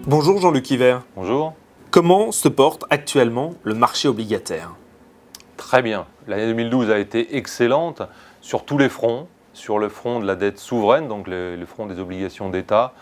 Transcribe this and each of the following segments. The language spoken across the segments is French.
Bonjour Jean-Luc Hiver. Bonjour. Comment se porte actuellement le marché obligataire? Très bien. L'année 2012 a été excellente sur tous les fronts. Sur le front de la dette souveraine, donc le front des obligations d'État.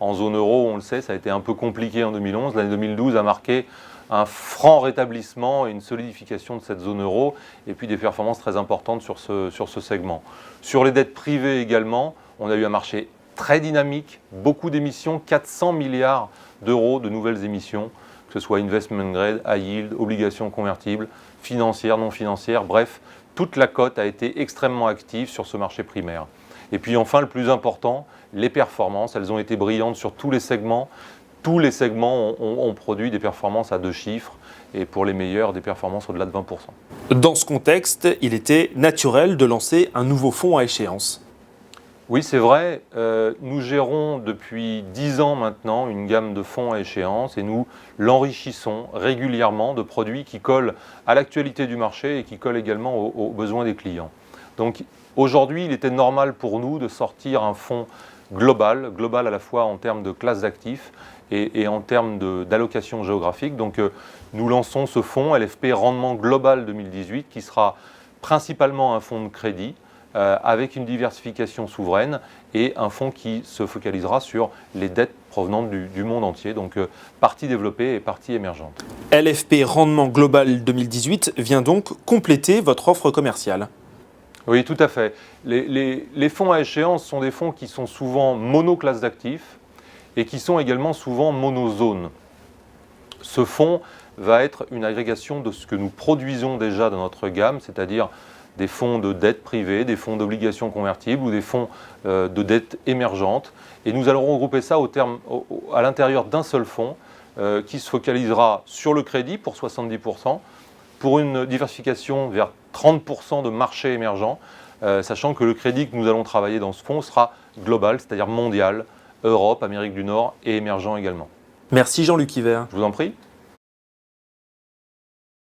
En zone euro, on le sait, ça a été un peu compliqué en 2011. L'année 2012 a marqué un franc rétablissement et une solidification de cette zone euro et puis des performances très importantes sur ce segment. Sur les dettes privées également, on a eu un marché très dynamique, beaucoup d'émissions, 400 milliards d'euros de nouvelles émissions, que ce soit investment grade, high yield, obligations convertibles, financières, non financières, bref, toute la cote a été extrêmement active sur ce marché primaire. Et puis enfin, le plus important, les performances, elles ont été brillantes sur tous les segments. Tous les segments ont produit des performances à 2 chiffres et pour les meilleurs, des performances au-delà de 20%. Dans ce contexte, il était naturel de lancer un nouveau fonds à échéance. Oui, c'est vrai. Nous gérons depuis 10 ans maintenant une gamme de fonds à échéance et nous l'enrichissons régulièrement de produits qui collent à l'actualité du marché et qui collent également aux besoins des clients. Donc aujourd'hui, il était normal pour nous de sortir un fonds global à la fois en termes de classe d'actifs et en termes d'allocation géographique. Donc nous lançons ce fonds LFP Rendement Global 2018 qui sera principalement un fonds de crédit avec une diversification souveraine et un fonds qui se focalisera sur les dettes provenant du monde entier, donc partie développée et partie émergente. LFP Rendement Global 2018 vient donc compléter votre offre commerciale. Oui, tout à fait. Les fonds à échéance sont des fonds qui sont souvent monoclasses d'actifs et qui sont également souvent monozones. Ce fonds va être une agrégation de ce que nous produisons déjà dans notre gamme, c'est-à-dire des fonds de dette privée, des fonds d'obligations convertibles ou des fonds de dette émergente. Et nous allons regrouper ça à l'intérieur d'un seul fonds qui se focalisera sur le crédit pour 70%, pour une diversification vers 30% de marchés émergents, sachant que le crédit que nous allons travailler dans ce fonds sera global, c'est-à-dire mondial, Europe, Amérique du Nord et émergent également. Merci Jean-Luc Hiver. Je vous en prie.